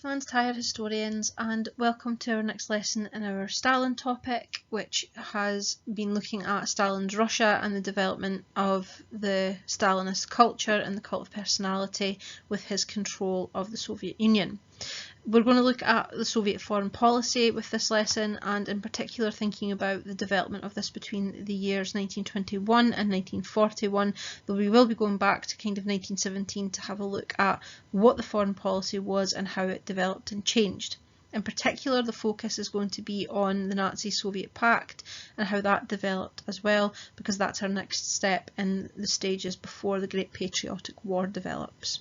Magdalene's Tired Historians, and welcome to our next lesson in our Stalin topic, which has been looking at Stalin's Russia and the development of the Stalinist culture and the cult of personality with his control of the Soviet Union. We're going to look at the Soviet foreign policy with this lesson, and in particular thinking about the development of this between the years 1921 and 1941, though we will be going back to kind of 1917 to have a look at what the foreign policy was and how it developed and changed. In particular, the focus is going to be on the Nazi-Soviet Pact and how that developed as well, because that's our next step in the stages before the Great Patriotic War develops.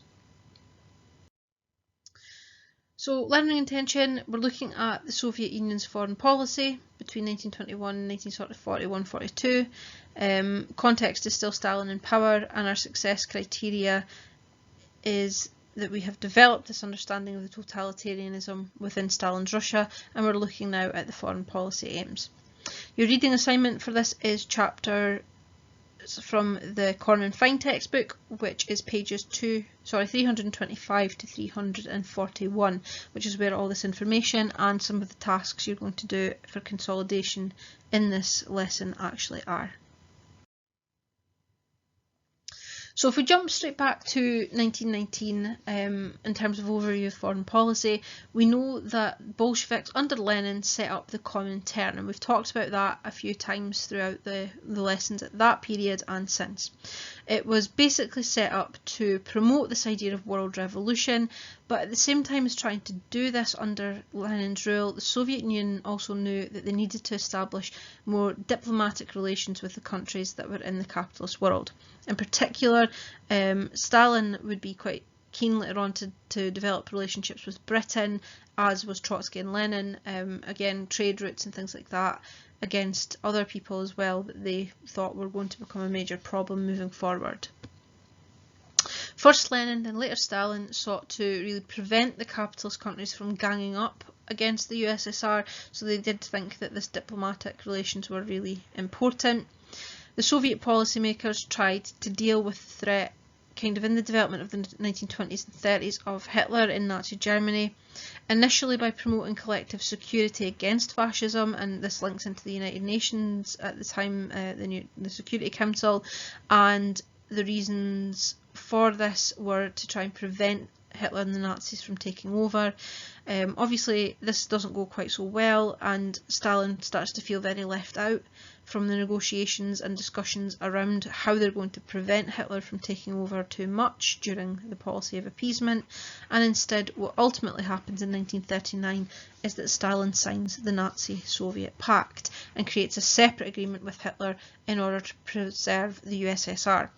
So, learning intention, we're looking at the Soviet Union's foreign policy between 1921 and 1941-42. Context is still Stalin in power, and our success criteria is that we have developed this understanding of the totalitarianism within Stalin's Russia, and we're looking now at the foreign policy aims. Your reading assignment for this is chapter from the Corman Fine textbook, which is pages 325 to 341, which is where all this information and some of the tasks you're going to do for consolidation in this lesson actually are. So if we jump straight back to 1919 in terms of overview of foreign policy, we know that Bolsheviks under Lenin set up the Comintern, and we've talked about that a few times throughout the lessons at that period and since. It was basically set up to promote this idea of world revolution, but at the same time as trying to do this under Lenin's rule, the Soviet Union also knew that they needed to establish more diplomatic relations with the countries that were in the capitalist world. In particular, Stalin would be quite keen later on to develop relationships with Britain, as was Trotsky and Lenin, again trade routes and things like that against other people as well that they thought were going to become a major problem moving forward. First Lenin, then later Stalin, sought to really prevent the capitalist countries from ganging up against the USSR, so they did think that this diplomatic relations were really important. The Soviet policymakers tried to deal with the threat kind of in the development of the 1920s and 30s of Hitler in Nazi Germany, initially by promoting collective security against fascism, and this links into the United Nations at the time, the Security Council, and the reasons for this were to try and prevent Hitler and the Nazis from taking over. Obviously this doesn't go quite so well, and Stalin starts to feel very left out from the negotiations and discussions around how they're going to prevent Hitler from taking over too much during the policy of appeasement, and instead what ultimately happens in 1939 is that Stalin signs the Nazi-Soviet Pact and creates a separate agreement with Hitler in order to preserve the USSR.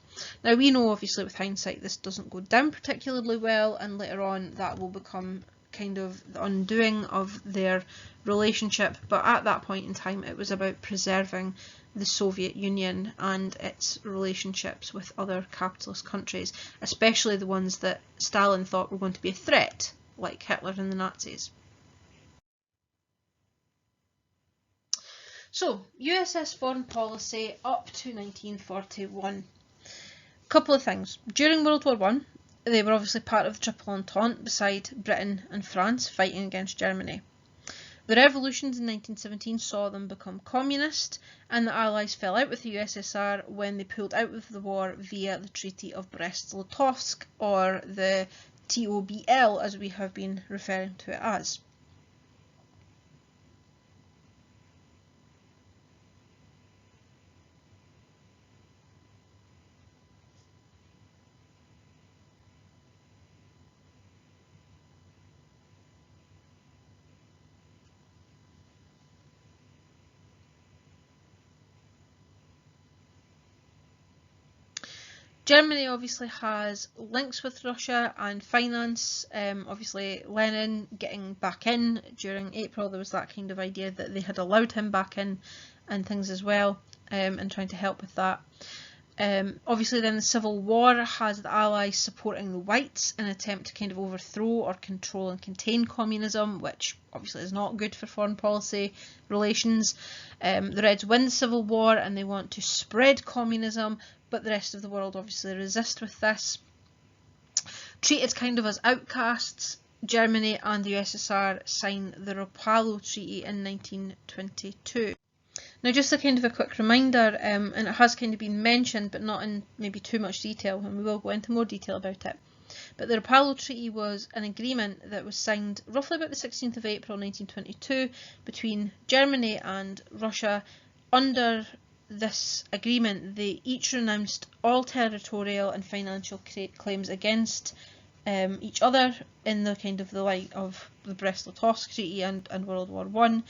Now we know obviously with hindsight this doesn't go down particularly well, and later on that will become kind of the undoing of their relationship, but at that point in time it was about preserving the Soviet Union and its relationships with other capitalist countries, especially the ones that Stalin thought were going to be a threat, like Hitler and the Nazis. So, USS foreign policy up to 1941. Couple of things. During World War I, they were obviously part of the Triple Entente beside Britain and France fighting against Germany. The revolutions in 1917 saw them become communist, and the Allies fell out with the USSR when they pulled out of the war via the Treaty of Brest-Litovsk, or the TOBL as we have been referring to it as. Germany obviously has links with Russia and finance. Obviously Lenin getting back in during April, there was that kind of idea that they had allowed him back in and things as well, and trying to help with that. Obviously then the Civil War has the Allies supporting the Whites in an attempt to kind of overthrow or control and contain communism, which obviously is not good for foreign policy relations. The Reds win the Civil War and they want to spread communism, but the rest of the world obviously resist with this. Treated kind of as outcasts, Germany and the USSR sign the Rapallo Treaty in 1922. Now, just a kind of a quick reminder, and it has kind of been mentioned, but not in maybe too much detail, and we will go into more detail about it. But the Rapallo Treaty was an agreement that was signed roughly about the 16th of April 1922 between Germany and Russia. Under this agreement, they each renounced all territorial and financial claims against each other in the kind of the light of the Brest-Litovsk Treaty and World War I,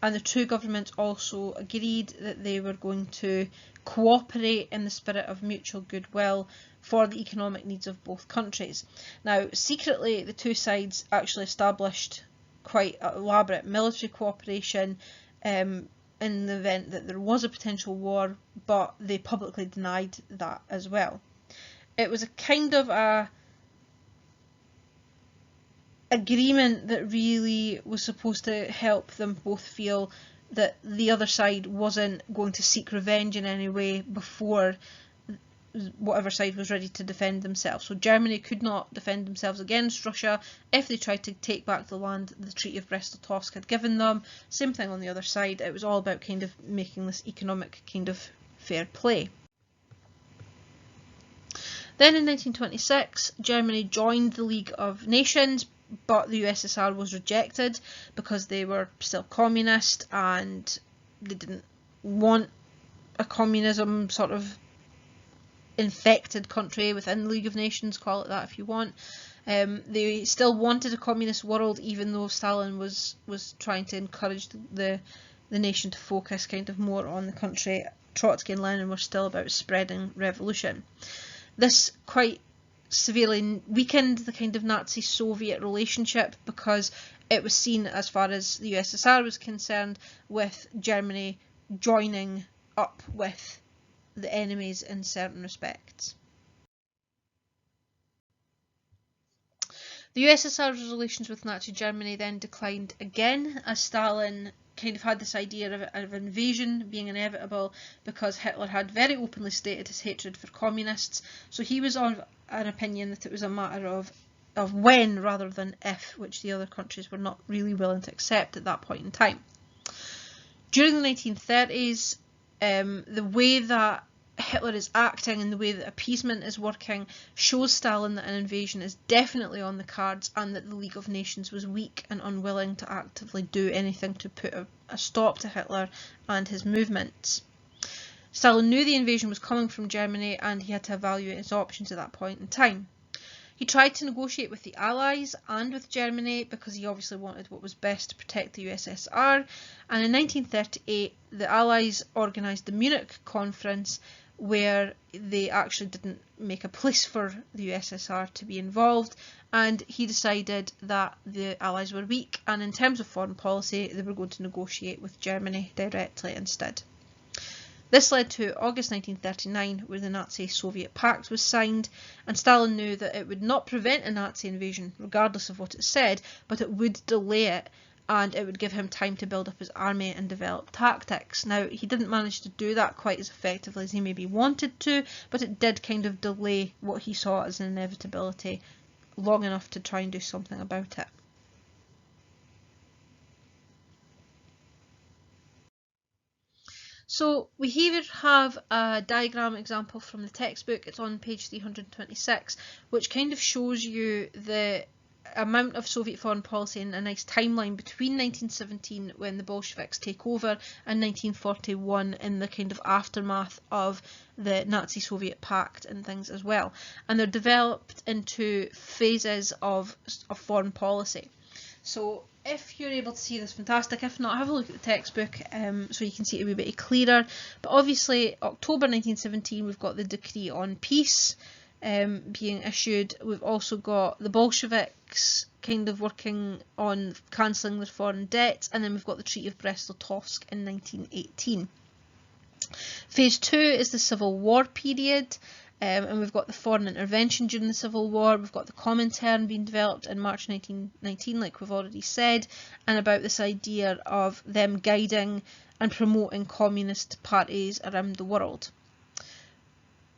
and the two governments also agreed that they were going to cooperate in the spirit of mutual goodwill for the economic needs of both countries. Now, secretly, the two sides actually established quite elaborate military cooperation in the event that there was a potential war, but they publicly denied that as well. It was a kind of a agreement that really was supposed to help them both feel that the other side wasn't going to seek revenge in any way before whatever side was ready to defend themselves. So Germany could not defend themselves against Russia if they tried to take back the land the Treaty of Brest-Litovsk had given them. Same thing on the other side. It was all about kind of making this economic kind of fair play. Then in 1926, Germany joined the League of Nations, but the USSR was rejected because they were still communist and they didn't want a communism sort of infected country within the League of Nations, call it that if you want. They still wanted a communist world, even though Stalin was trying to encourage the nation to focus kind of more on the country. Trotsky and Lenin were still about spreading revolution. This quite severely weakened the kind of Nazi-Soviet relationship because it was seen, as far as the USSR was concerned, with Germany joining up with the enemies in certain respects. The USSR's relations with Nazi Germany then declined again, as Stalin kind of had this idea of invasion being inevitable because Hitler had very openly stated his hatred for communists, so he was of an opinion that it was a matter of when rather than if, which the other countries were not really willing to accept at that point in time. During the 1930s, the way that Hitler is acting and the way that appeasement is working shows Stalin that an invasion is definitely on the cards and that the League of Nations was weak and unwilling to actively do anything to put a stop to Hitler and his movements. Stalin knew the invasion was coming from Germany and he had to evaluate his options at that point in time. He tried to negotiate with the Allies and with Germany because he obviously wanted what was best to protect the USSR, and in 1938 the Allies organised the Munich Conference, where they actually didn't make a place for the USSR to be involved, and he decided that the Allies were weak and in terms of foreign policy they were going to negotiate with Germany directly instead. This led to August 1939, where the Nazi-Soviet Pact was signed, and Stalin knew that it would not prevent a Nazi invasion, regardless of what it said, but it would delay it, and it would give him time to build up his army and develop tactics. Now, he didn't manage to do that quite as effectively as he maybe wanted to, but it did kind of delay what he saw as an inevitability long enough to try and do something about it. So we here have a diagram example from the textbook. It's on page 326, which kind of shows you the amount of Soviet foreign policy in a nice timeline between 1917, when the Bolsheviks take over, and 1941 in the kind of aftermath of the Nazi-Soviet Pact and things as well. And they're developed into phases of foreign policy. So if you're able to see this, fantastic. If not, have a look at the textbook so you can see it a wee bit clearer. But obviously, October 1917, we've got the Decree on Peace being issued. We've also got the Bolsheviks kind of working on cancelling their foreign debt, and then we've got the Treaty of Brest-Litovsk in 1918. Phase 2 is the Civil War period. And we've got the foreign intervention during the Civil War, we've got the Comintern being developed in March 1919, like we've already said, and about this idea of them guiding and promoting communist parties around the world.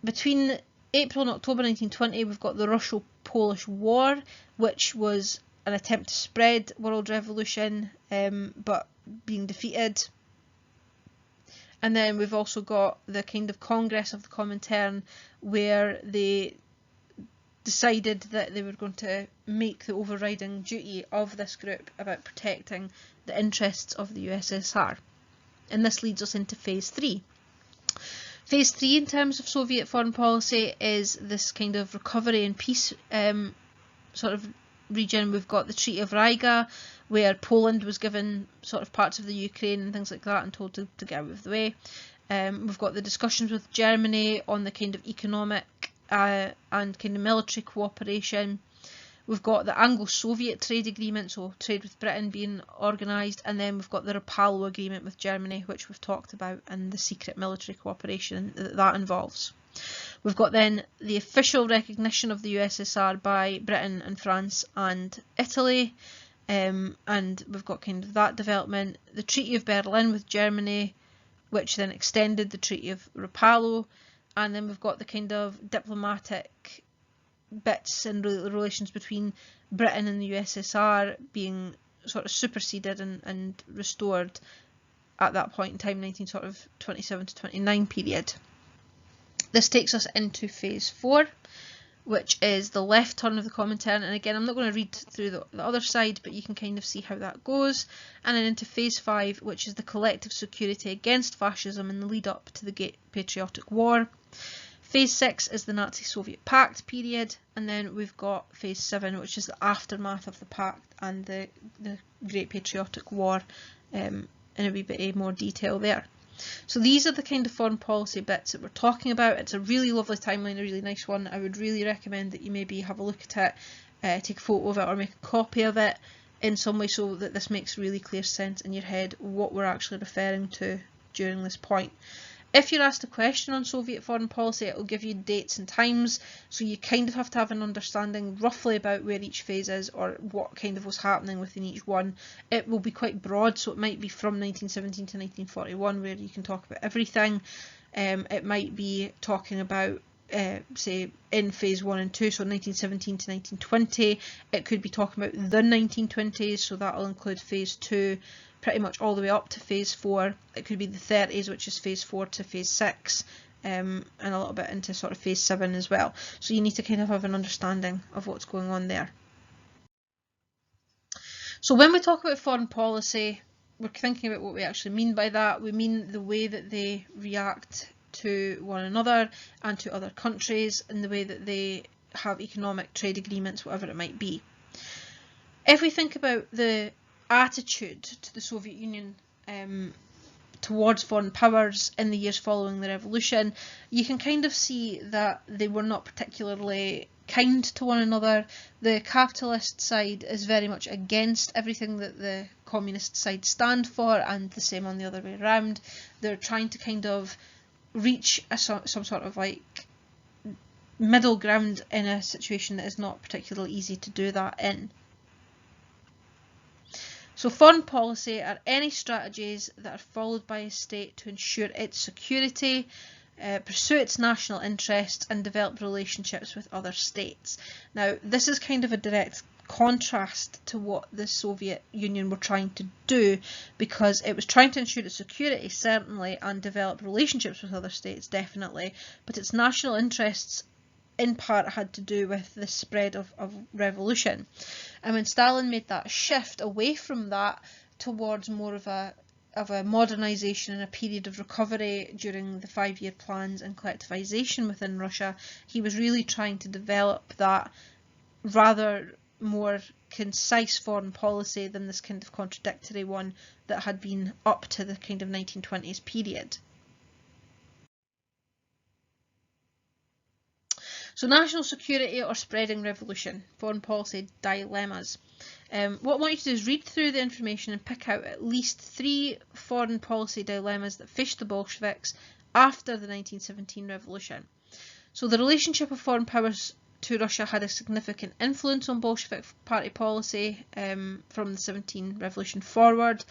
Between April and October 1920, we've got the Russo-Polish War, which was an attempt to spread world revolution, but being defeated. And then we've also got the kind of Congress of the Comintern, where they decided that they were going to make the overriding duty of this group about protecting the interests of the USSR. And this leads us into Phase 3. Phase 3 in terms of Soviet foreign policy is this kind of recovery and peace sort of region. We've got the Treaty of Riga, where Poland was given sort of parts of the Ukraine and things like that and told to get out of the way. We've got the discussions with Germany on the kind of economic and kind of military cooperation. We've got the Anglo-Soviet trade agreement, so trade with Britain being organised, and then we've got the Rapallo agreement with Germany, which we've talked about, and the secret military cooperation that involves. We've got then the official recognition of the USSR by Britain and France and Italy, and we've got kind of that development. The Treaty of Berlin with Germany, which then extended the Treaty of Rapallo, and then we've got the kind of diplomatic bits and relations between Britain and the USSR being sort of superseded and restored at that point in time, 1927 to 29 period. This takes us into Phase 4, which is the left turn of the Comintern, and again I'm not going to read through the other side, but you can kind of see how that goes. And then into Phase 5, which is the collective security against fascism in the lead up to the Great Patriotic War. Phase 6 is the Nazi-Soviet Pact period, and then we've got Phase 7, which is the aftermath of the Pact and the Great Patriotic War, in a wee bit more detail there. So these are the kind of foreign policy bits that we're talking about. It's a really lovely timeline, a really nice one. I would really recommend that you maybe have a look at it, take a photo of it or make a copy of it in some way so that this makes really clear sense in your head what we're actually referring to during this point. If you're asked a question on Soviet foreign policy, it will give you dates and times, so you kind of have to have an understanding roughly about where each phase is or what kind of was happening within each one. It will be quite broad, so it might be from 1917 to 1941 where you can talk about everything. It might be talking about say in Phase 1 and 2, so 1917 to 1920. It could be talking about the 1920s, so that will include Phase 2 pretty much all the way up to Phase 4. It could be the 30s, which is Phase 4 to Phase 6, and a little bit into sort of Phase 7 as well. So you need to kind of have an understanding of what's going on there. So when we talk about foreign policy, we're thinking about what we actually mean by that. We mean the way that they react to one another and to other countries, and the way that they have economic trade agreements, whatever it might be. If we think about the attitude to the Soviet Union towards foreign powers in the years following the revolution, you can kind of see that they were not particularly kind to one another. The capitalist side is very much against everything that the communist side stand for, and the same on the other way around. They're trying to kind of reach some sort of like middle ground in a situation that is not particularly easy to do that in. So foreign policy are any strategies that are followed by a state to ensure its security, pursue its national interests, and develop relationships with other states. Now, this is kind of a direct contrast to what the Soviet Union were trying to do, because it was trying to ensure its security, certainly, and develop relationships with other states, definitely, but its national interests in part had to do with the spread of revolution. And when Stalin made that shift away from that towards more of a modernisation and a period of recovery during the 5-year plans and collectivisation within Russia, he was really trying to develop that rather more concise foreign policy than this kind of contradictory one that had been up to the kind of 1920s period. So national security or spreading revolution, foreign policy dilemmas. What I want you to do is read through the information and pick out at least 3 foreign policy dilemmas that faced the Bolsheviks after the 1917 revolution. So the relationship of foreign powers to Russia had a significant influence on Bolshevik party policy from the 17 revolution forward.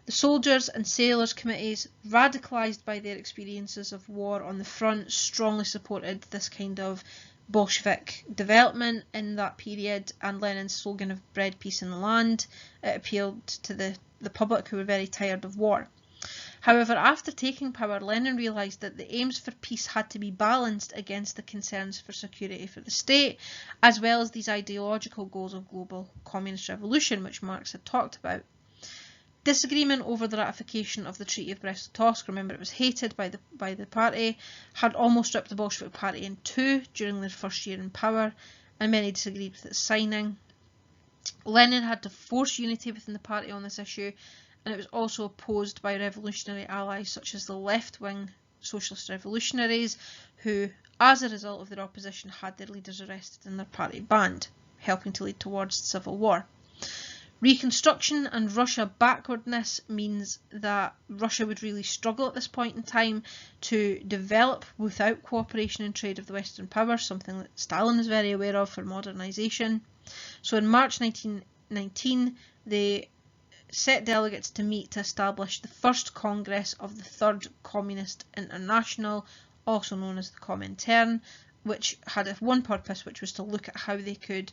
The soldiers and sailors committees, radicalised by their experiences of war on the front, strongly supported this kind of Bolshevik development in that period, and Lenin's slogan of bread, peace and the land, it appealed to the public, who were very tired of war. However, after taking power, Lenin realised that the aims for peace had to be balanced against the concerns for security for the state, as well as these ideological goals of global communist revolution, which Marx had talked about. Disagreement over the ratification of the Treaty of Brest-Litovsk, remember it was hated by the party, had almost ripped the Bolshevik party in two during their first year in power, and many disagreed with its signing. Lenin had to force unity within the party on this issue, and it was also opposed by revolutionary allies such as the left-wing socialist revolutionaries, who, as a result of their opposition, had their leaders arrested and their party banned, helping to lead towards civil war. Reconstruction and Russia backwardness means that Russia would really struggle at this point in time to develop without cooperation and trade of the Western powers, something that Stalin is very aware of for modernisation. So in March 1919, they set delegates to meet to establish the first Congress of the Third Communist International, also known as the Comintern, which had one purpose, which was to look at how they could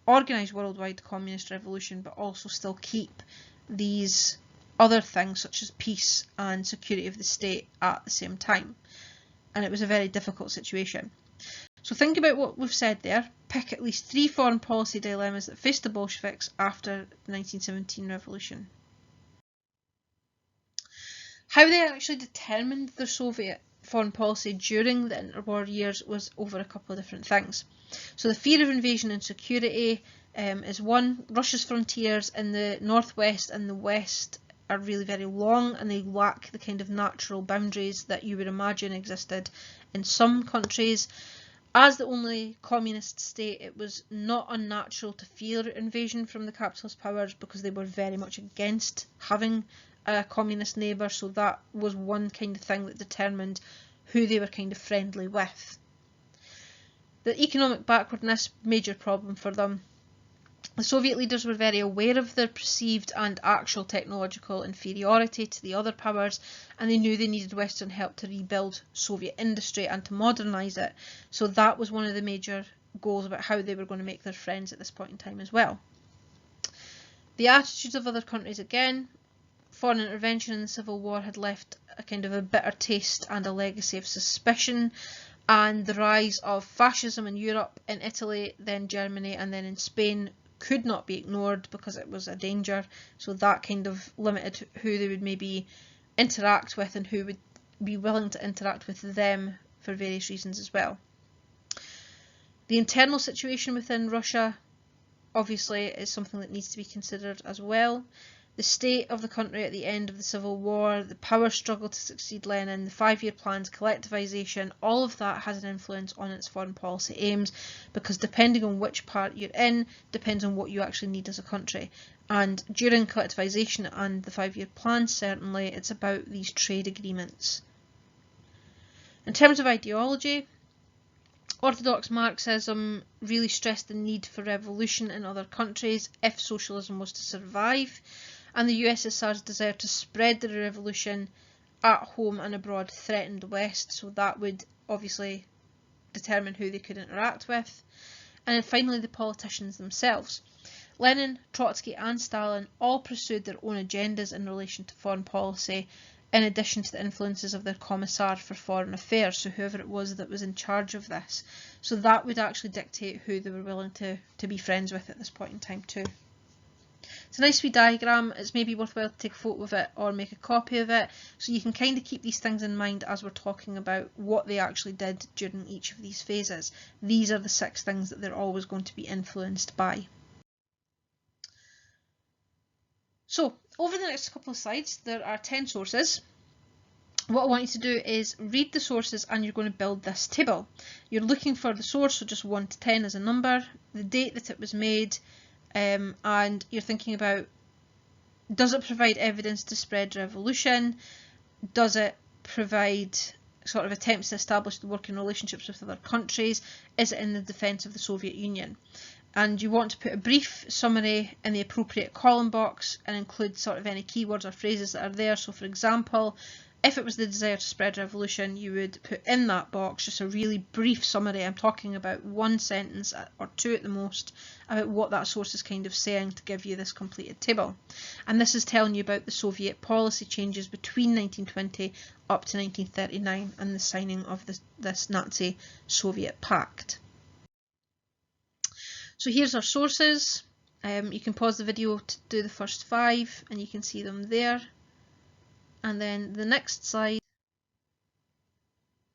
organise worldwide communist revolution, but also still keep these other things such as peace and security of the state at the same time. And it was a very difficult situation. So think about what we've said there. Pick at least 3 foreign policy dilemmas that faced the Bolsheviks after the 1917 revolution. How they actually determined their Soviet foreign policy during the interwar years was over a couple of different things. So the fear of invasion and security is one. Russia's frontiers in the northwest and the west are really very long, and they lack the kind of natural boundaries that you would imagine existed in some countries. As the only communist state, it was not unnatural to fear invasion from the capitalist powers, because they were very much against having a communist neighbour, so that was one kind of thing that determined who they were kind of friendly with. The economic backwardness, major problem for them. The Soviet leaders were very aware of their perceived and actual technological inferiority to the other powers, and they knew they needed Western help to rebuild Soviet industry and to modernise it. So that was one of the major goals about how they were going to make their friends at this point in time as well. The attitudes of other countries, again, foreign intervention in the Civil War had left a kind of a bitter taste and a legacy of suspicion, and the rise of fascism in Europe, in Italy, then Germany, and then in Spain could not be ignored because it was a danger. So that kind of limited who they would maybe interact with and who would be willing to interact with them for various reasons as well. The internal situation within Russia obviously is something that needs to be considered as well. The state of the country at the end of the Civil War, the power struggle to succeed Lenin, the 5-year plans, collectivisation, all of that has an influence on its foreign policy aims, because depending on which part you're in, depends on what you actually need as a country. And during collectivisation and the 5-year plans, certainly, it's about these trade agreements. In terms of ideology, Orthodox Marxism really stressed the need for revolution in other countries if socialism was to survive, and the USSR's desire to spread the revolution at home and abroad threatened the West, so that would obviously determine who they could interact with. And then finally, the politicians themselves. Lenin, Trotsky and Stalin all pursued their own agendas in relation to foreign policy, in addition to the influences of their Commissar for Foreign Affairs, so whoever it was that was in charge of this. So that would actually dictate who they were willing to be friends with at this point in time too. It's a nice wee diagram. It's maybe worthwhile to take a photo of it or make a copy of it, so you can kind of keep these things in mind as we're talking about what they actually did during each of these phases. These are the 6 things that they're always going to be influenced by. So, over the next couple of slides, there are 10 sources. What I want you to do is read the sources, and you're going to build this table. You're looking for the source, so just 1 to 10 as a number, the date that it was made, and you're thinking about, does it provide evidence to spread revolution? Does it provide sort of attempts to establish the working relationships with other countries? Is it in the defence of the Soviet Union? And you want to put a brief summary in the appropriate column box and include sort of any keywords or phrases that are there. So for example, If it was the desire to spread revolution, you would put in that box just a really brief summary. I'm talking about one sentence or two at the most about what that source is kind of saying to give you this completed table. And this is telling you about the Soviet policy changes between 1920 up to 1939 and the signing of this Nazi-Soviet pact. So here's our sources. You can pause the video to do the first 5 and you can see them there. And then the next slide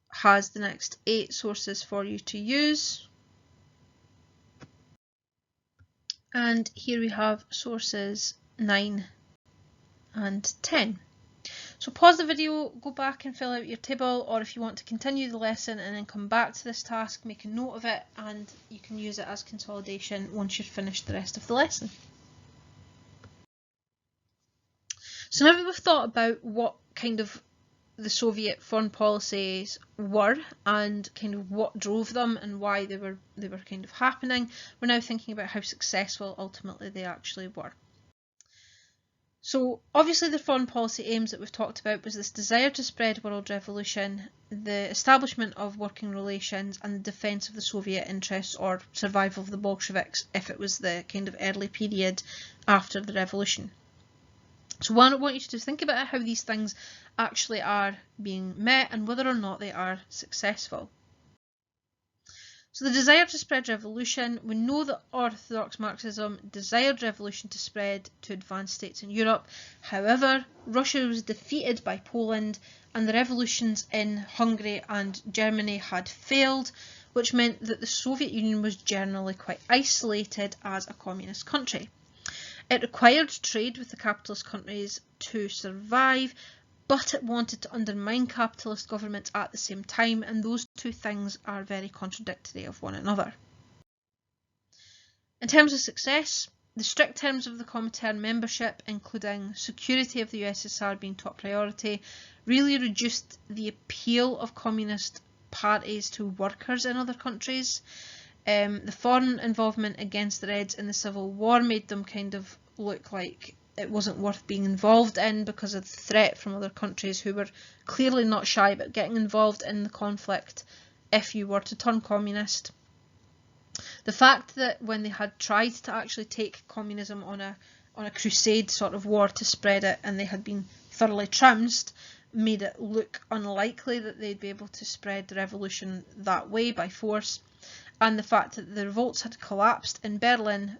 has the next 8 sources for you to use. And here we have sources 9 and 10. So pause the video, go back and fill out your table, or if you want to continue the lesson and then come back to this task, make a note of it and you can use it as consolidation once you've finished the rest of the lesson. So now that we've thought about what kind of the Soviet foreign policies were and kind of what drove them and why they were kind of happening, we're now thinking about how successful ultimately they actually were. So obviously the foreign policy aims that we've talked about was this desire to spread world revolution, the establishment of working relations and the defence of the Soviet interests or survival of the Bolsheviks if it was the kind of early period after the revolution. So I want you to think about how these things actually are being met and whether or not they are successful. So the desire to spread revolution, we know that orthodox Marxism desired revolution to spread to advanced states in Europe. However, Russia was defeated by Poland and the revolutions in Hungary and Germany had failed, which meant that the Soviet Union was generally quite isolated as a communist country. It required trade with the capitalist countries to survive, but it wanted to undermine capitalist governments at the same time, and those two things are very contradictory of one another. In terms of success, the strict terms of the Comintern membership, including security of the USSR being top priority, really reduced the appeal of communist parties to workers in other countries. The foreign involvement against the Reds in the Civil War made them kind of look like it wasn't worth being involved in because of the threat from other countries who were clearly not shy about getting involved in the conflict if you were to turn communist. The fact that when they had tried to actually take communism on a crusade sort of war to spread it and they had been thoroughly trounced made it look unlikely that they'd be able to spread the revolution that way by force. And the fact that the revolts had collapsed in Berlin,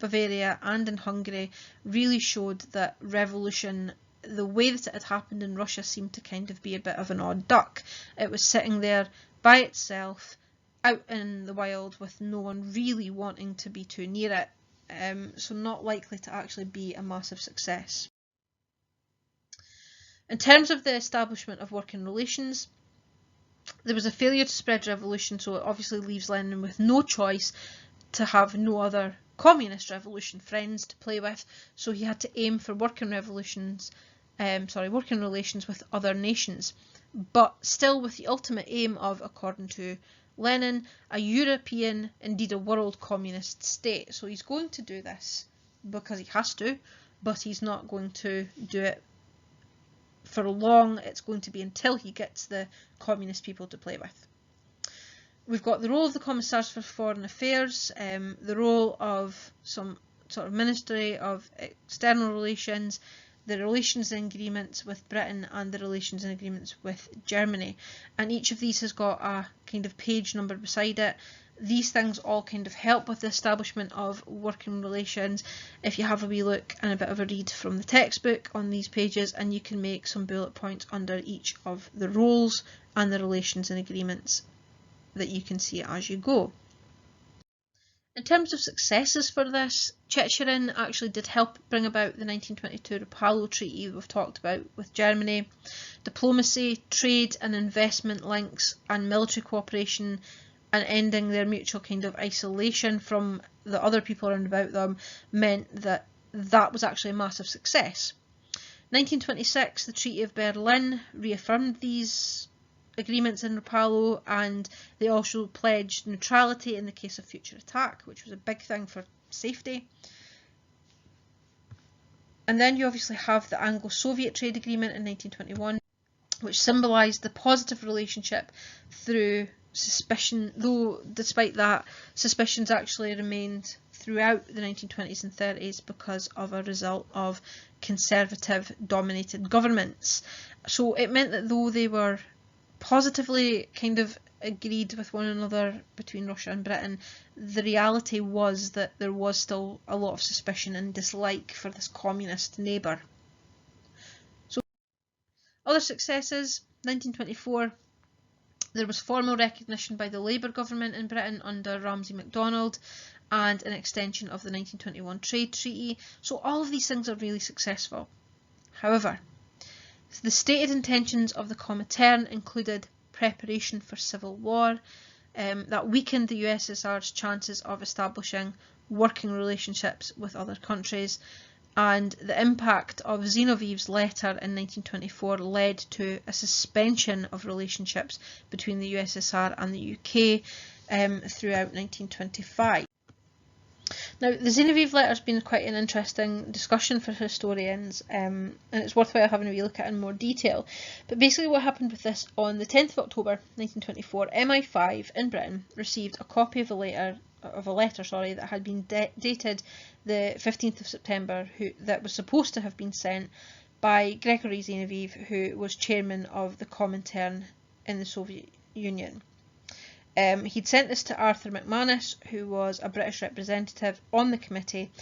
Bavaria and in Hungary really showed that revolution, the way that it had happened in Russia, seemed to kind of be a bit of an odd duck. It was sitting there by itself out in the wild with no one really wanting to be too near it, so not likely to actually be a massive success. In terms of the establishment of working relations, there was a failure to spread revolution, so it obviously leaves Lenin with no choice to have no other communist revolution friends to play with, so he had to aim for working relations with other nations, but still with the ultimate aim of, according to Lenin, a European, indeed a world communist state. So he's going to do this because he has to, but he's not going to do it for long. It's going to be until he gets the communist people to play with. We've got the role of the Commissars for Foreign Affairs, the role of some sort of Ministry of External Relations, the relations and agreements with Britain and the relations and agreements with Germany. And each of these has got a kind of page number beside it. These things all kind of help with the establishment of working relations. If you have a wee look and a bit of a read from the textbook on these pages, and you can make some bullet points under each of the roles and the relations and agreements that you can see as you go. In terms of successes for this, Chicherin actually did help bring about the 1922 Rapallo Treaty we've talked about with Germany. Diplomacy, trade and investment links and military cooperation and ending their mutual kind of isolation from the other people around about them meant that that was actually a massive success. 1926, the Treaty of Berlin reaffirmed these agreements in Rapallo, and they also pledged neutrality in the case of future attack, which was a big thing for safety. And then you obviously have the Anglo-Soviet Trade Agreement in 1921. which symbolised the positive relationship through suspicion, though despite that, suspicions actually remained throughout the 1920s and 30s because of a result of conservative dominated governments. So it meant that though they were positively kind of agreed with one another between Russia and Britain, the reality was that there was still a lot of suspicion and dislike for this communist neighbour. So other successes: 1924, there was formal recognition by the Labour government in Britain under Ramsay MacDonald and an extension of the 1921 trade treaty. So all of these things are really successful. However, the stated intentions of the Comintern included preparation for civil war that weakened the USSR's chances of establishing working relationships with other countries, and the impact of Zinoviev's letter in 1924 led to a suspension of relationships between the USSR and the UK throughout 1925. Now, the Zinoviev letter has been quite an interesting discussion for historians, and it's worthwhile having a wee look at it in more detail. But basically what happened with this: on the 10th of October 1924, MI5 in Britain received a copy of a letter that had been dated the 15th of September, that was supposed to have been sent by Gregory Zinoviev, who was chairman of the Comintern in the Soviet Union. He'd sent this to Arthur McManus, who was a British representative on the committee,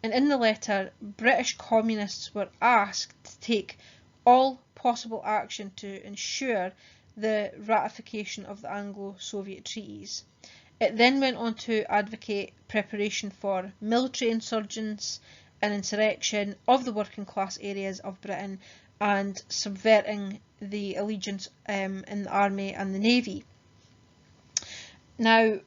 and in the letter, British communists were asked to take all possible action to ensure the ratification of the Anglo-Soviet treaties. It then went on to advocate preparation for military insurgents and insurrection of the working class areas of Britain, and subverting the allegiance in the army and the navy. Now,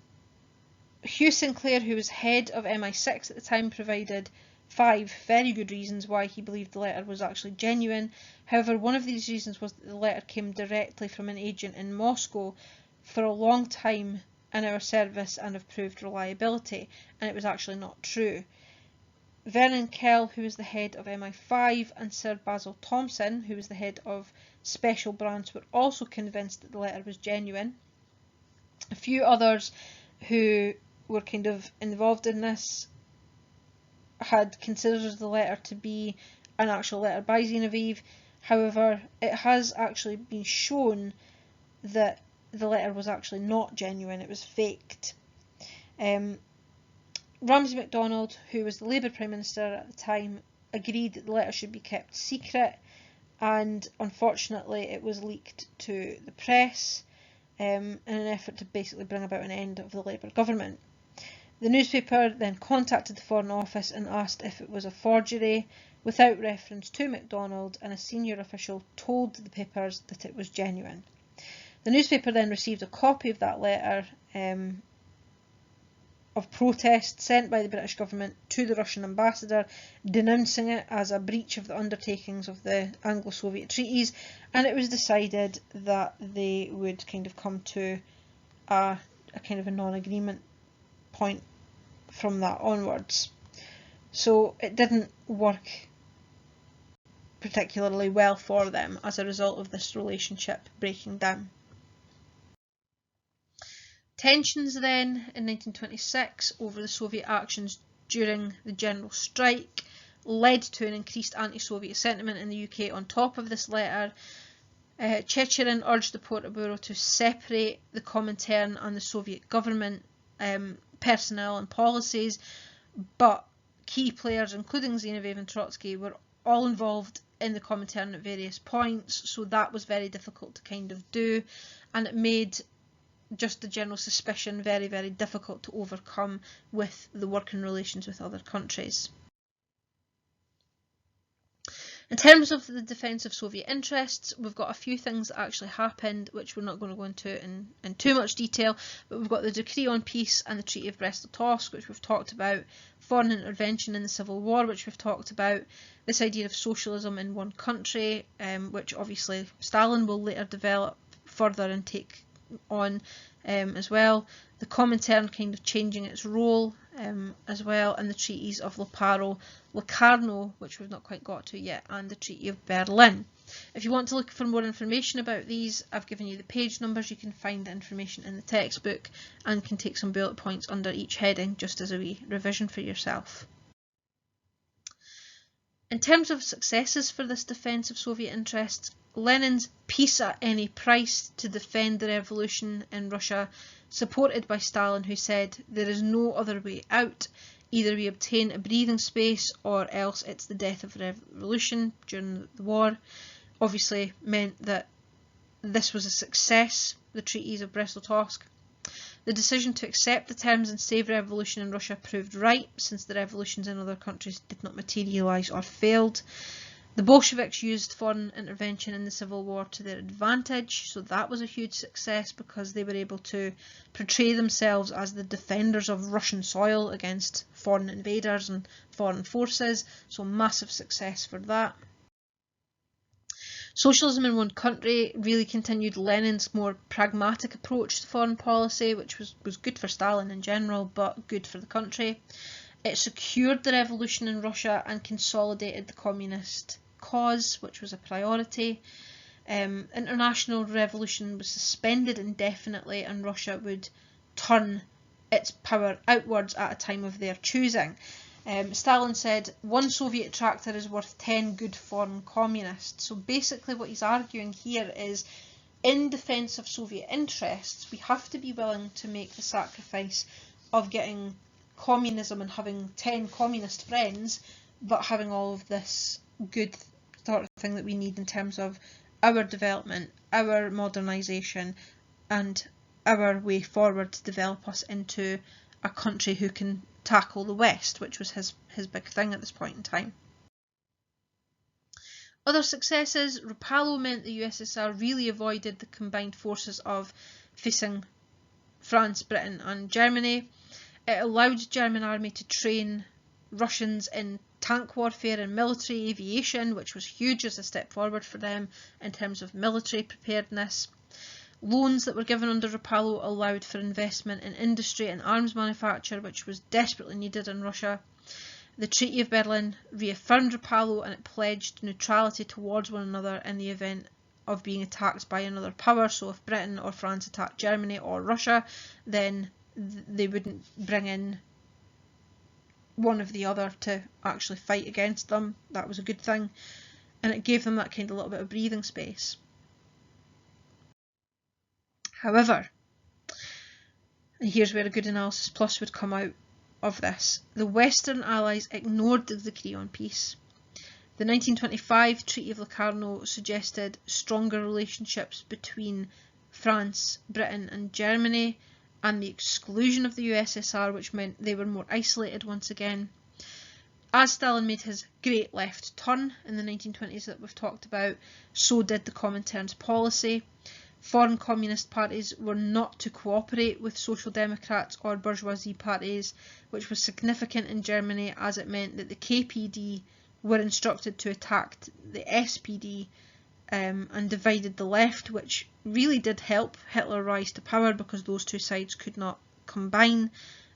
Hugh Sinclair, who was head of MI6 at the time, provided 5 very good reasons why he believed the letter was actually genuine. However, one of these reasons was that the letter came directly from an agent in Moscow for a long time in our service and of proved reliability, and it was actually not true. Vernon Kell, who was the head of MI5, and Sir Basil Thomson, who was the head of Special Branch, were also convinced that the letter was genuine. A few others who were kind of involved in this had considered the letter to be an actual letter by Zinoviev. However, it has actually been shown that the letter was actually not genuine, it was faked. Ramsay MacDonald, who was the Labour Prime Minister at the time, agreed that the letter should be kept secret, and unfortunately it was leaked to the press in an effort to basically bring about an end of the Labour government. The newspaper then contacted the Foreign Office and asked if it was a forgery, without reference to MacDonald, and a senior official told the papers that it was genuine. The newspaper then received a copy of that letter of protest sent by the British government to the Russian ambassador, denouncing it as a breach of the undertakings of the Anglo-Soviet treaties, and it was decided that they would kind of come to a kind of a non-agreement point from that onwards. So it didn't work particularly well for them as a result of this relationship breaking down. Tensions then in 1926 over the Soviet actions during the general strike led to an increased anti-Soviet sentiment in the UK on top of this letter. Checherin urged the Politburo to separate the Comintern and the Soviet government personnel and policies, but key players, including Zinoviev and Trotsky, were all involved in the Comintern at various points, so that was very difficult to kind of do, and it made just the general suspicion very, very difficult to overcome with the working relations with other countries. In terms of the defence of Soviet interests, we've got a few things that actually happened, which we're not going to go into in too much detail, but we've got the Decree on Peace and the Treaty of Brest-Litovsk, which we've talked about, foreign intervention in the Civil War, which we've talked about, this idea of socialism in one country, which obviously Stalin will later develop further and take on as well. The Comintern kind of changing its role as well, and the treaties of Locarno, which we've not quite got to yet, and the Treaty of Berlin. If you want to look for more information about these, I've given you the page numbers. You can find the information in the textbook and can take some bullet points under each heading just as a wee revision for yourself. In terms of successes for this defence of Soviet interests, Lenin's peace at any price to defend the revolution in Russia, supported by Stalin, who said there is no other way out, either we obtain a breathing space or else it's the death of the revolution during the war, obviously meant that this was a success, the treaties of Brest-Litovsk. The decision to accept the terms and save revolution in Russia proved right, since the revolutions in other countries did not materialise or failed. The Bolsheviks used foreign intervention in the civil war to their advantage, so that was a huge success because they were able to portray themselves as the defenders of Russian soil against foreign invaders and foreign forces, so massive success for that. Socialism in one country really continued Lenin's more pragmatic approach to foreign policy, which was good for Stalin in general, but good for the country. It secured the revolution in Russia and consolidated the communist cause, which was a priority. International revolution was suspended indefinitely, and Russia would turn its power outwards at a time of their choosing. Stalin said, one Soviet tractor is worth 10 good foreign communists. So basically what he's arguing here is, in defence of Soviet interests, we have to be willing to make the sacrifice of getting communism and having 10 communist friends, but having all of this good sort of thing that we need in terms of our development, our modernisation, and our way forward to develop us into a country who can tackle the West, which was his big thing at this point in time. Other successes, Rapallo meant the USSR really avoided the combined forces of facing France, Britain and Germany. It allowed the German army to train Russians in tank warfare and military aviation, which was huge as a step forward for them in terms of military preparedness. Loans that were given under Rapallo allowed for investment in industry and arms manufacture, which was desperately needed in Russia. The Treaty of Berlin reaffirmed Rapallo, and it pledged neutrality towards one another in the event of being attacked by another power. So if Britain or France attacked Germany or Russia, then they wouldn't bring in one of the other to actually fight against them. That was a good thing, and it gave them that kind of little bit of breathing space. However, and here's where a good analysis plus would come out of this, the Western Allies ignored the decree on peace. The 1925 Treaty of Locarno suggested stronger relationships between France, Britain and Germany, and the exclusion of the USSR, which meant they were more isolated once again. As Stalin made his great left turn in the 1920s that we've talked about, so did the Comintern's policy. Foreign communist parties were not to cooperate with social democrats or bourgeoisie parties, which was significant in Germany as it meant that the KPD were instructed to attack the SPD and divided the left, which really did help Hitler rise to power because those two sides could not combine.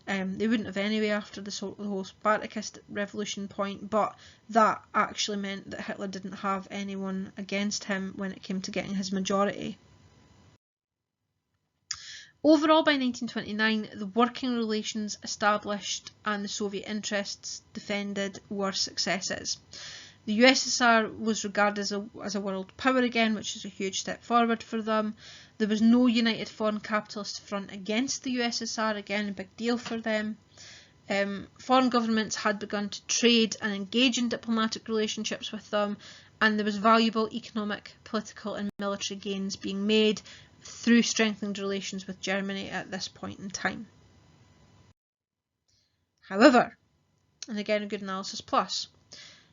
They wouldn't have anyway after the whole Spartacist revolution point, but that actually meant that Hitler didn't have anyone against him when it came to getting his majority. Overall, by 1929, the working relations established and the Soviet interests defended were successes. The USSR was regarded as a world power again, which is a huge step forward for them. There was no united foreign capitalist front against the USSR, again a big deal for them. Foreign governments had begun to trade and engage in diplomatic relationships with them, and there was valuable economic, political and military gains being made through strengthened relations with Germany at this point in time. However, and again a good analysis plus,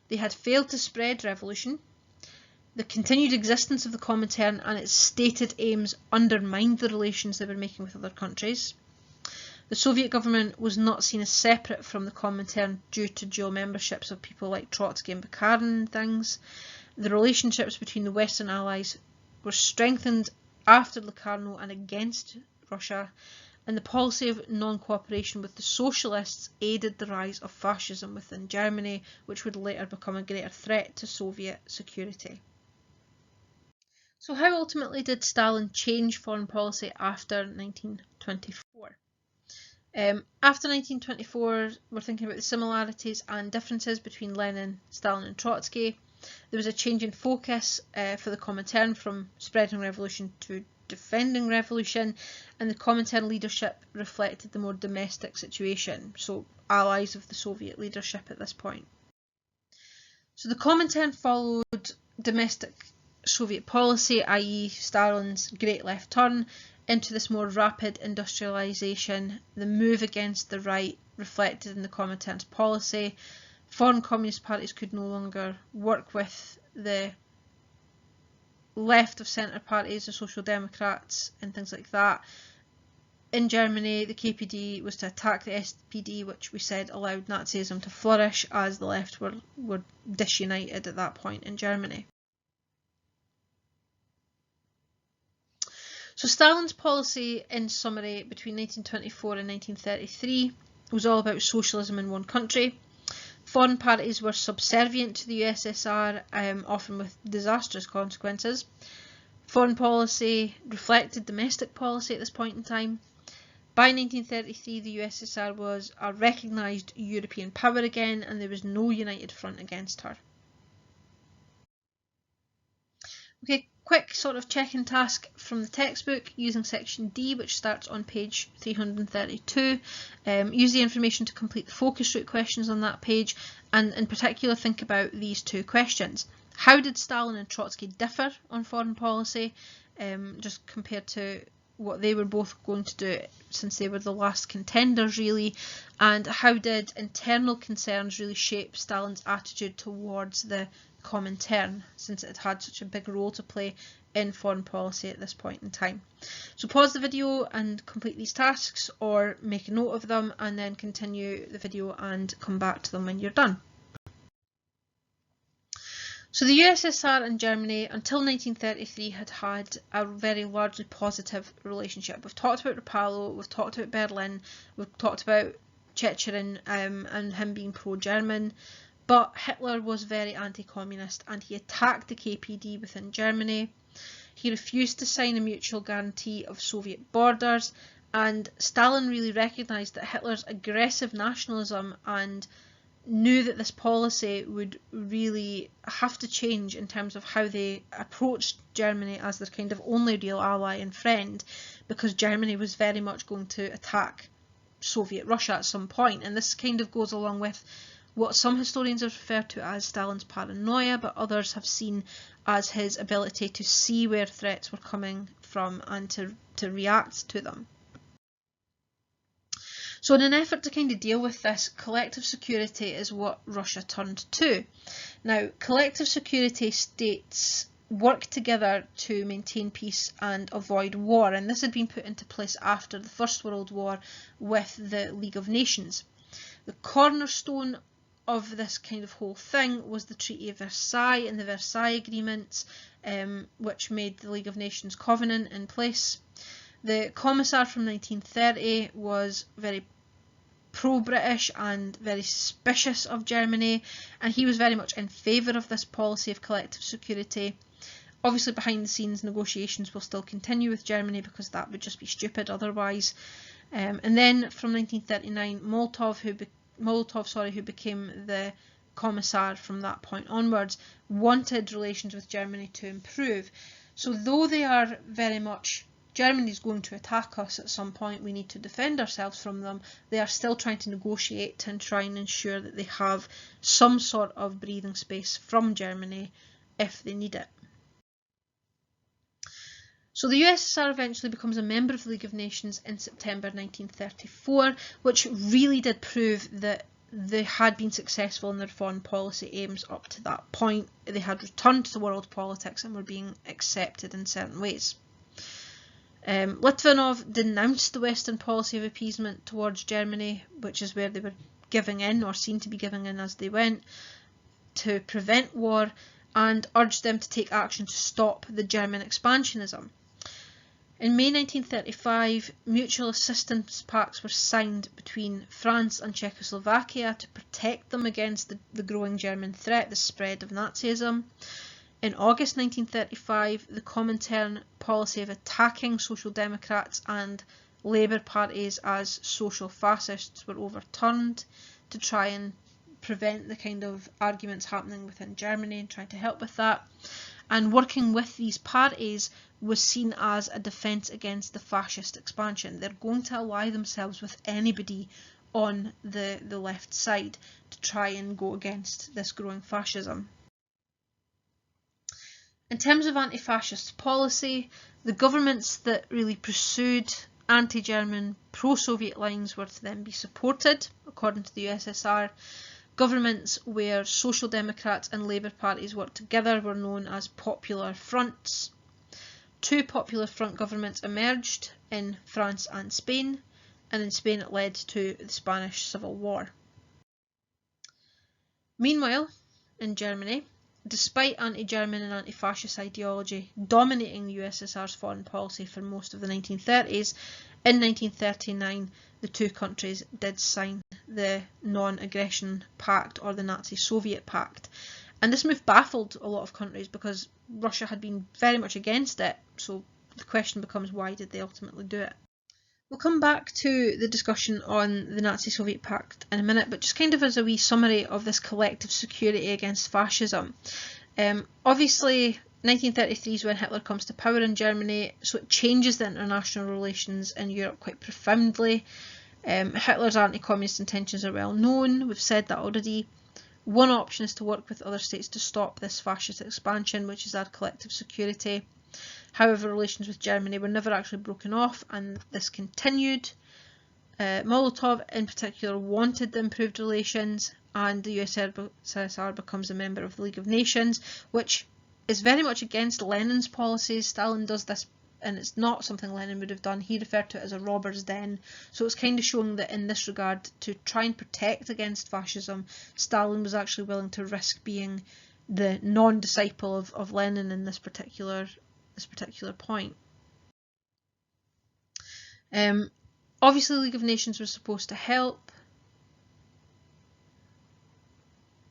they had failed to spread revolution. The continued existence of the Comintern and its stated aims undermined the relations they were making with other countries. The Soviet government was not seen as separate from the Comintern due to dual memberships of people like Trotsky and Bukharin and things. The relationships between the Western Allies were strengthened after Locarno and against Russia, and the policy of non-cooperation with the socialists aided the rise of fascism within Germany, which would later become a greater threat to Soviet security. So how ultimately did Stalin change foreign policy after 1924? After 1924, we're thinking about the similarities and differences between Lenin, Stalin and Trotsky. There was a change in focus for the Comintern from spreading revolution to defending revolution, and the Comintern leadership reflected the more domestic situation, so allies of the Soviet leadership at this point. So the Comintern followed domestic Soviet policy, i.e. Stalin's Great Left Turn, into this more rapid industrialisation. The move against the right reflected in the Comintern's policy. Foreign communist parties could no longer work with the left of centre parties, the Social Democrats and things like that. In Germany, the KPD was to attack the SPD, which we said allowed Nazism to flourish, as the left were disunited at that point in Germany. So Stalin's policy, in summary, between 1924 and 1933 was all about socialism in one country. Foreign parties were subservient to the USSR, often with disastrous consequences. Foreign policy reflected domestic policy at this point in time. By 1933, the USSR was a recognised European power again, and there was no united front against her. Okay, quick sort of check-in task from the textbook using section D, which starts on page 332. Use the information to complete the focus group questions on that page, and in particular think about these two questions. How did Stalin and Trotsky differ on foreign policy, just compared to what they were both going to do, since they were the last contenders really, and how did internal concerns really shape Stalin's attitude towards the Comintern, since it had such a big role to play in foreign policy at this point in time. So pause the video and complete these tasks, or make a note of them and then continue the video and come back to them when you're done. So the USSR and Germany until 1933 had a very largely positive relationship. We've talked about Rapallo, we've talked about Berlin, we've talked about Chechen and him being pro-German. But Hitler was very anti-communist, and he attacked the KPD within Germany. He refused to sign a mutual guarantee of Soviet borders, and Stalin really recognised that Hitler's aggressive nationalism and knew that this policy would really have to change in terms of how they approached Germany as their kind of only real ally and friend, because Germany was very much going to attack Soviet Russia at some point. And this kind of goes along with what some historians have referred to as Stalin's paranoia, but others have seen as his ability to see where threats were coming from and to react to them. So in an effort to kind of deal with this, collective security is what Russia turned to. Now, collective security states work together to maintain peace and avoid war, and this had been put into place after the First World War with the League of Nations. The cornerstone of this kind of whole thing was the Treaty of Versailles and the Versailles Agreements, which made the League of Nations Covenant in place. The Commissar from 1930 was very pro-British and very suspicious of Germany, and he was very much in favour of this policy of collective security. Obviously behind the scenes negotiations will still continue with Germany, because that would just be stupid otherwise. And then from 1939, Molotov, who became the Commissar from that point onwards, wanted relations with Germany to improve. So though they are very much, Germany's going to attack us at some point, we need to defend ourselves from them, they are still trying to negotiate and try and ensure that they have some sort of breathing space from Germany if they need it. So the USSR eventually becomes a member of the League of Nations in September 1934, which really did prove that they had been successful in their foreign policy aims up to that point. They had returned to world politics and were being accepted in certain ways. Litvinov denounced the Western policy of appeasement towards Germany, which is where they were giving in, or seemed to be giving in as they went, to prevent war, and urged them to take action to stop the German expansionism. In May 1935, mutual assistance pacts were signed between France and Czechoslovakia to protect them against the growing German threat, the spread of Nazism. In August 1935, the Comintern policy of attacking Social Democrats and Labour parties as social fascists were overturned to try and prevent the kind of arguments happening within Germany and trying to help with that. And working with these parties was seen as a defence against the fascist expansion. They're going to ally themselves with anybody on the left side to try and go against this growing fascism. In terms of anti-fascist policy, the governments that really pursued anti-German, pro-Soviet lines were to then be supported, according to the USSR. Governments where Social Democrats and Labour parties worked together were known as Popular Fronts. Two Popular Front governments emerged in France and Spain, and in Spain it led to the Spanish Civil War. Meanwhile, in Germany, despite anti-German and anti-fascist ideology dominating the USSR's foreign policy for most of the 1930s, in 1939 the two countries did sign the Non-Aggression Pact, or the Nazi-Soviet Pact. And this move baffled a lot of countries because Russia had been very much against it, so the question becomes, why did they ultimately do it? We'll come back to the discussion on the Nazi-Soviet Pact in a minute, but just kind of as a wee summary of this collective security against fascism. Obviously, 1933 is when Hitler comes to power in Germany, so it changes the international relations in Europe quite profoundly. Hitler's anti-communist intentions are well known, we've said that already. One option is to work with other states to stop this fascist expansion, which is our collective security. However, relations with Germany were never actually broken off, and this continued. Molotov in particular wanted the improved relations, and the USSR becomes a member of the League of Nations, which is very much against Lenin's policies. Stalin does this, and it's not something Lenin would have done. He referred to it as a robber's den, so it's kind of showing that in this regard, to try and protect against fascism, Stalin was actually willing to risk being the non-disciple of Lenin in this particular point. Obviously, the League of Nations was supposed to help.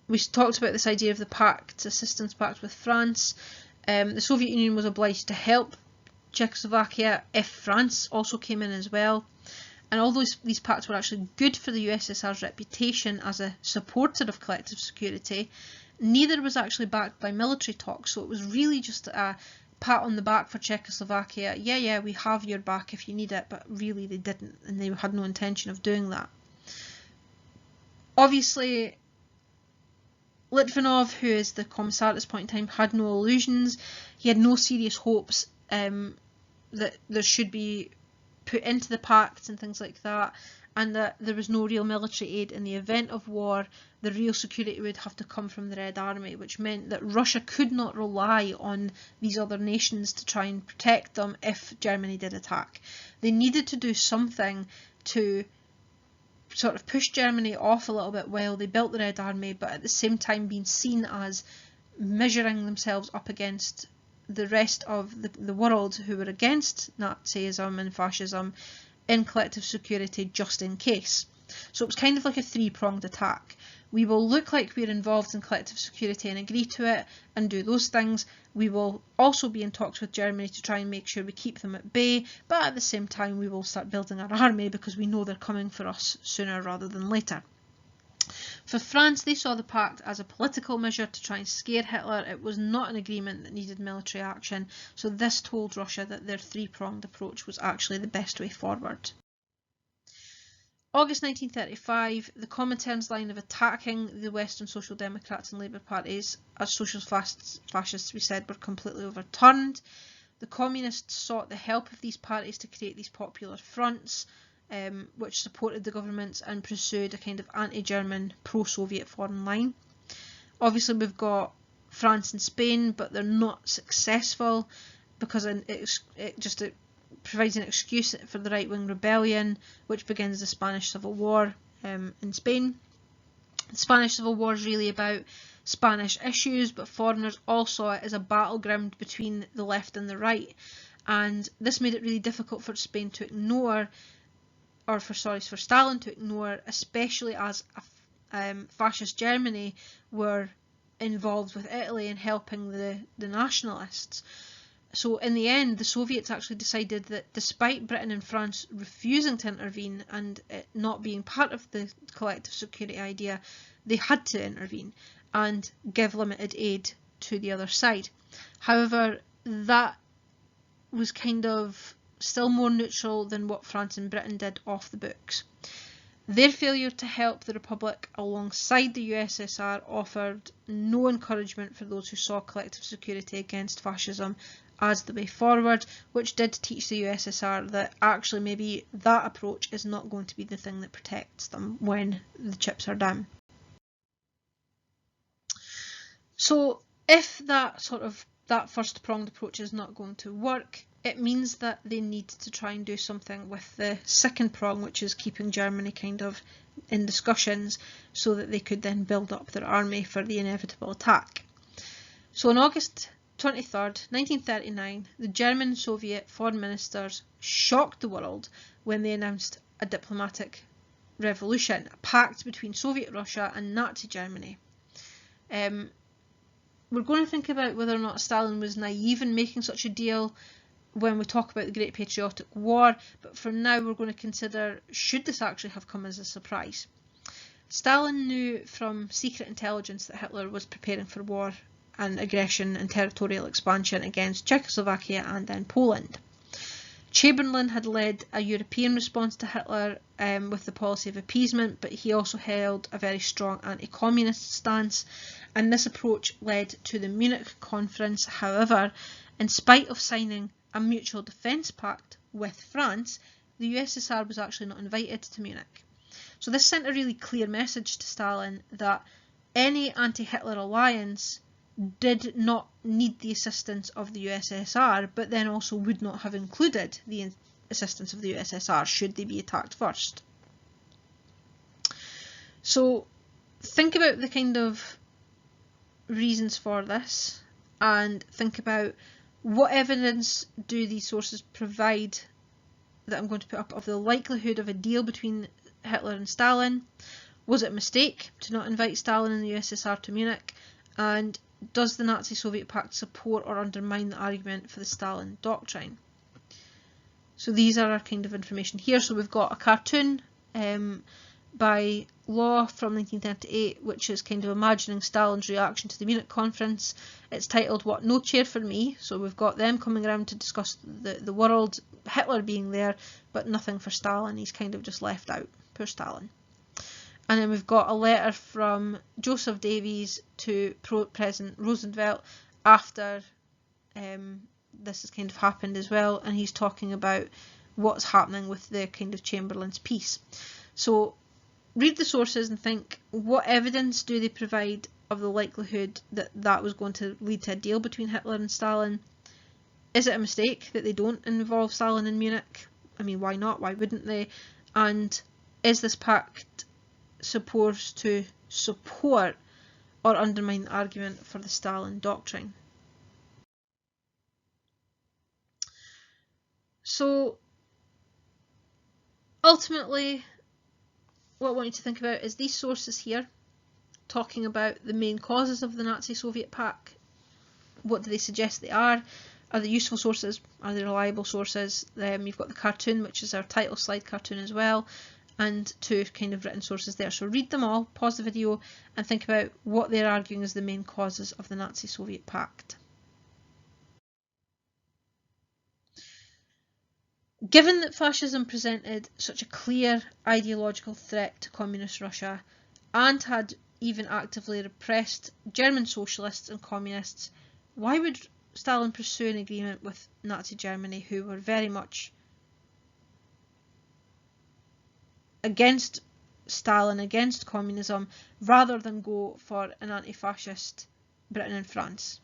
We talked about this idea of the pact, assistance pact with France. The Soviet Union was obliged to help Czechoslovakia if France also came in as well. And although these pacts were actually good for the USSR's reputation as a supporter of collective security, neither was actually backed by military talks, so it was really just a pat on the back for Czechoslovakia. Yeah, we have your back if you need it, but really they didn't, and they had no intention of doing that. Obviously, Litvinov, who is the commissar at this point in time, had no illusions. He had no serious hopes that there should be put into the pacts and things like that, and that there was no real military aid in the event of war. The real security would have to come from the Red Army, which meant that Russia could not rely on these other nations to try and protect them if Germany did attack. They needed to do something to sort of push Germany off a little bit while they built the Red Army, but at the same time being seen as measuring themselves up against the rest of the world who were against Nazism and fascism in collective security just in case. So it was kind of like a three-pronged attack. We will look like we're involved in collective security and agree to it and do those things. We will also be in talks with Germany to try and make sure we keep them at bay, but at the same time we will start building our army because we know they're coming for us sooner rather than later. For France, they saw the pact as a political measure to try and scare Hitler. It was not an agreement that needed military action, so this told Russia that their three-pronged approach was actually the best way forward. August 1935, the Comintern's line of attacking the Western Social Democrats and Labour parties as social fascists, we said, were completely overturned. The Communists sought the help of these parties to create these popular fronts, which supported the governments and pursued a kind of anti-German, pro-Soviet foreign line. Obviously, we've got France and Spain, but they're not successful because it provides an excuse for the right-wing rebellion, which begins the Spanish Civil War in Spain. The Spanish Civil War is really about Spanish issues, but foreigners all saw it as a battleground between the left and the right. and this made it really difficult for Spain to ignore, or for Stalin to ignore, especially as fascist Germany were involved with Italy in helping the nationalists. So in the end, the Soviets actually decided that despite Britain and France refusing to intervene and it not being part of the collective security idea, they had to intervene and give limited aid to the other side. However, that was kind of still more neutral than what France and Britain did off the books. Their failure to help the Republic alongside the USSR offered no encouragement for those who saw collective security against fascism as the way forward, which did teach the USSR that actually maybe that approach is not going to be the thing that protects them when the chips are down. So if that first pronged approach is not going to work, it means that they need to try and do something with the second prong, which is keeping Germany kind of in discussions so that they could then build up their army for the inevitable attack. So on August 23rd, 1939, the German and Soviet foreign ministers shocked the world when they announced a diplomatic revolution, a pact between Soviet Russia and Nazi Germany. We're going to think about whether or not Stalin was naive in making such a deal when we talk about the Great Patriotic War, but for now we're going to consider, should this actually have come as a surprise? Stalin knew from secret intelligence that Hitler was preparing for war and aggression and territorial expansion against Czechoslovakia and then Poland. Chamberlain had led a European response to Hitler with the policy of appeasement, but he also held a very strong anti-communist stance, and this approach led to the Munich Conference. However, in spite of signing a mutual defence pact with France, the USSR was actually not invited to Munich. So this sent a really clear message to Stalin that any anti-Hitler alliance did not need the assistance of the USSR, but then also would not have included the assistance of the USSR should they be attacked first. So think about the kind of reasons for this and think about what evidence do these sources provide that I'm going to put up of the likelihood of a deal between Hitler and Stalin. Was it a mistake to not invite Stalin and the USSR to Munich? And does the Nazi-Soviet pact support or undermine the argument for the Stalin doctrine? So these are our kind of information here. So we've got a cartoon by Law from 1938, which is kind of imagining Stalin's reaction to the Munich conference. It's titled "What No Chair for Me." So we've got them coming around to discuss the world, Hitler being there, but nothing for Stalin. He's kind of just left out. Poor Stalin. And then we've got a letter from Joseph Davies to President Roosevelt after this has kind of happened as well, and he's talking about what's happening with the kind of Chamberlain's peace. So read the sources and think, what evidence do they provide of the likelihood that that was going to lead to a deal between Hitler and Stalin? Is it a mistake that they don't involve Stalin in Munich? I mean, why not? Why wouldn't they? And is this pact supposed to support or undermine the argument for the Stalin doctrine? So ultimately, what I want you to think about is these sources here talking about the main causes of the Nazi-Soviet pact. What do they suggest they are? Are they useful sources? Are they reliable sources? You've got the cartoon, which is our title slide cartoon as well, and two kind of written sources there. So read them all, pause the video, and think about what they're arguing as the main causes of the Nazi-Soviet pact. Given that fascism presented such a clear ideological threat to communist Russia and had even actively repressed German socialists and communists, why would Stalin pursue an agreement with Nazi Germany, who were very much against Stalin, against communism, rather than go for an anti-fascist Britain and France?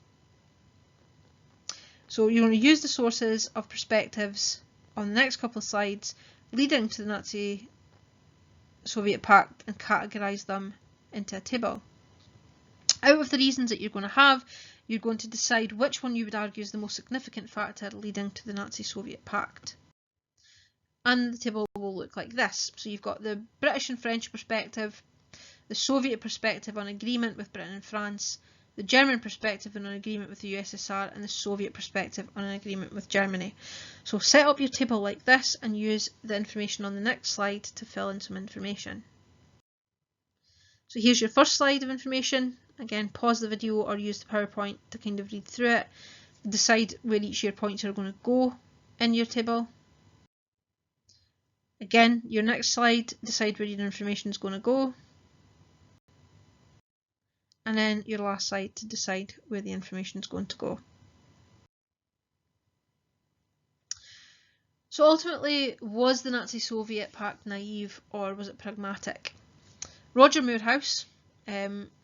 So you're going to use the sources of perspectives on the next couple of slides leading to the Nazi-Soviet pact and categorise them into a table. Out of the reasons that you're going to have, you're going to decide which one you would argue is the most significant factor leading to the Nazi-Soviet pact. And the table will look like this. So you've got the British and French perspective, the Soviet perspective on agreement with Britain and France, the German perspective on an agreement with the USSR, and the Soviet perspective on an agreement with Germany. So set up your table like this and use the information on the next slide to fill in some information. So here's your first slide of information. Again, pause the video or use the PowerPoint to kind of read through it. Decide where each of your points are going to go in your table. Again, your next slide, decide where your information is going to go. And then your last slide to decide where the information is going to go. So ultimately, was the Nazi-Soviet pact naive or was it pragmatic? Roger Moorhouse,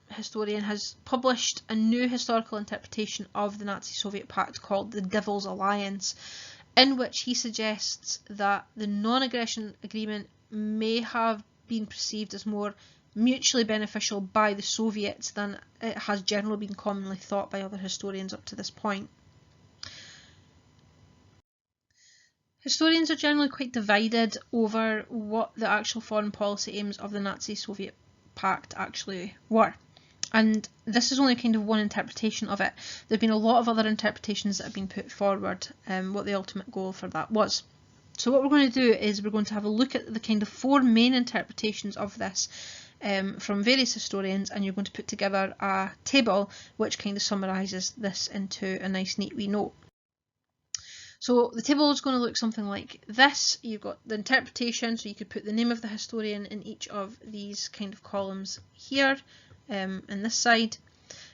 historian, has published a new historical interpretation of the Nazi-Soviet pact called the Devil's Alliance, in which he suggests that the non-aggression agreement may have been perceived as more mutually beneficial by the Soviets than it has generally been commonly thought by other historians up to this point. Historians are generally quite divided over what the actual foreign policy aims of the Nazi-Soviet pact actually were. And this is only kind of one interpretation of it. There have been a lot of other interpretations that have been put forward, what the ultimate goal for that was. So what we're going to do is we're going to have a look at the kind of four main interpretations of this from various historians, and you're going to put together a table which kind of summarises this into a nice neat wee note. So the table is going to look something like this. You've got the interpretation, so you could put the name of the historian in each of these kind of columns here, in this side.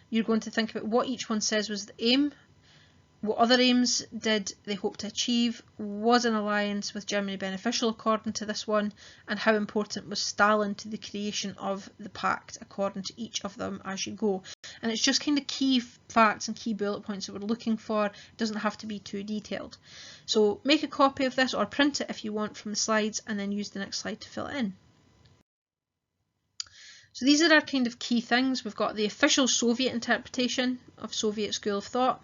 You're going to think about what each one says was the aim, what other aims did they hope to achieve, was an alliance with Germany beneficial according to this one, and how important was Stalin to the creation of the pact according to each of them as you go. And it's just kind of key facts and key bullet points that we're looking for. It doesn't have to be too detailed. So make a copy of this or print it if you want from the slides, and then use the next slide to fill it in. So these are our kind of key things. We've got the official Soviet interpretation of Soviet school of thought.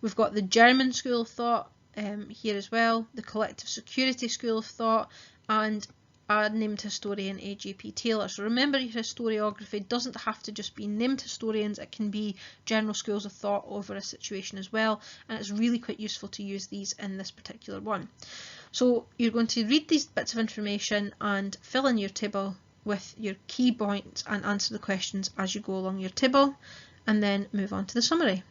We've got the German school of thought here as well, the collective security school of thought, and a named historian, A.J.P. Taylor. So remember, your historiography doesn't have to just be named historians, it can be general schools of thought over a situation as well, and it's really quite useful to use these in this particular one. So you're going to read these bits of information and fill in your table with your key points and answer the questions as you go along your table, and then move on to the summary.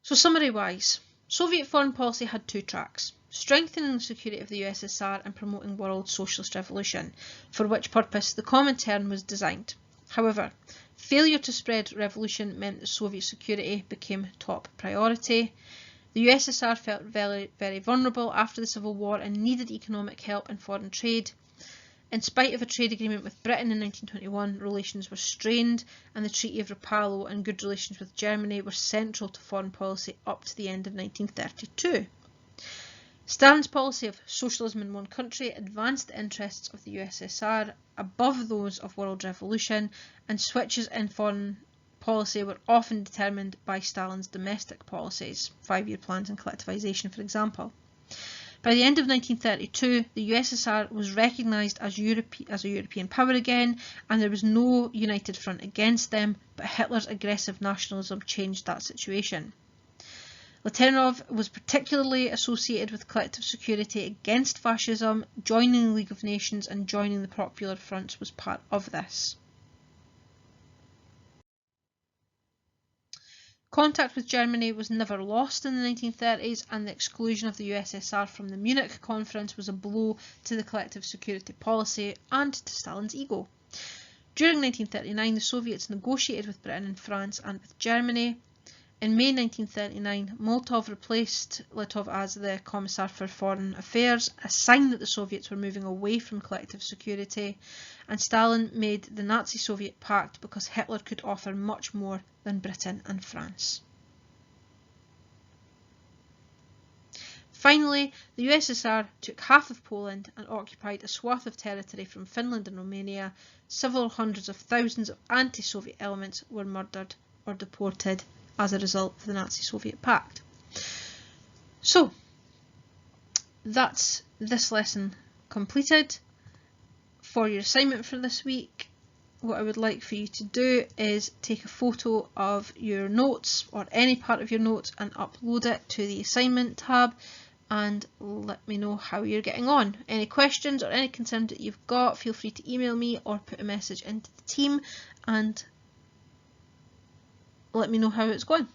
So summary wise, Soviet foreign policy had two tracks: strengthening the security of the USSR and promoting world socialist revolution, for which purpose the Comintern was designed. However, failure to spread revolution meant that Soviet security became top priority. The USSR felt very, very vulnerable after the Civil War and needed economic help and foreign trade. In spite of a trade agreement with Britain in 1921, relations were strained, and the Treaty of Rapallo and good relations with Germany were central to foreign policy up to the end of 1932. Stalin's policy of socialism in one country advanced the interests of the USSR above those of world revolution, and switches in foreign policy were often determined by Stalin's domestic policies, 5-year plans and collectivisation, for example. By the end of 1932, the USSR was recognised as a European power again, and there was no united front against them, but Hitler's aggressive nationalism changed that situation. Letenov was particularly associated with collective security against fascism. Joining the League of Nations and joining the Popular Fronts was part of this. Contact with Germany was never lost in the 1930s, and the exclusion of the USSR from the Munich Conference was a blow to the collective security policy and to Stalin's ego. During 1939, the Soviets negotiated with Britain and France and with Germany. In May 1939, Molotov replaced Letov as the Commissar for Foreign Affairs, a sign that the Soviets were moving away from collective security, and Stalin made the Nazi-Soviet pact because Hitler could offer much more than Britain and France. Finally, the USSR took half of Poland and occupied a swath of territory from Finland and Romania. Several hundreds of thousands of anti-Soviet elements were murdered or deported as a result of the Nazi-Soviet pact. So, that's this lesson completed. For your assignment for this week, what I would like for you to do is take a photo of your notes or any part of your notes and upload it to the assignment tab and let me know how you're getting on. Any questions or any concerns that you've got, feel free to email me or put a message into the team and let me know how it's going.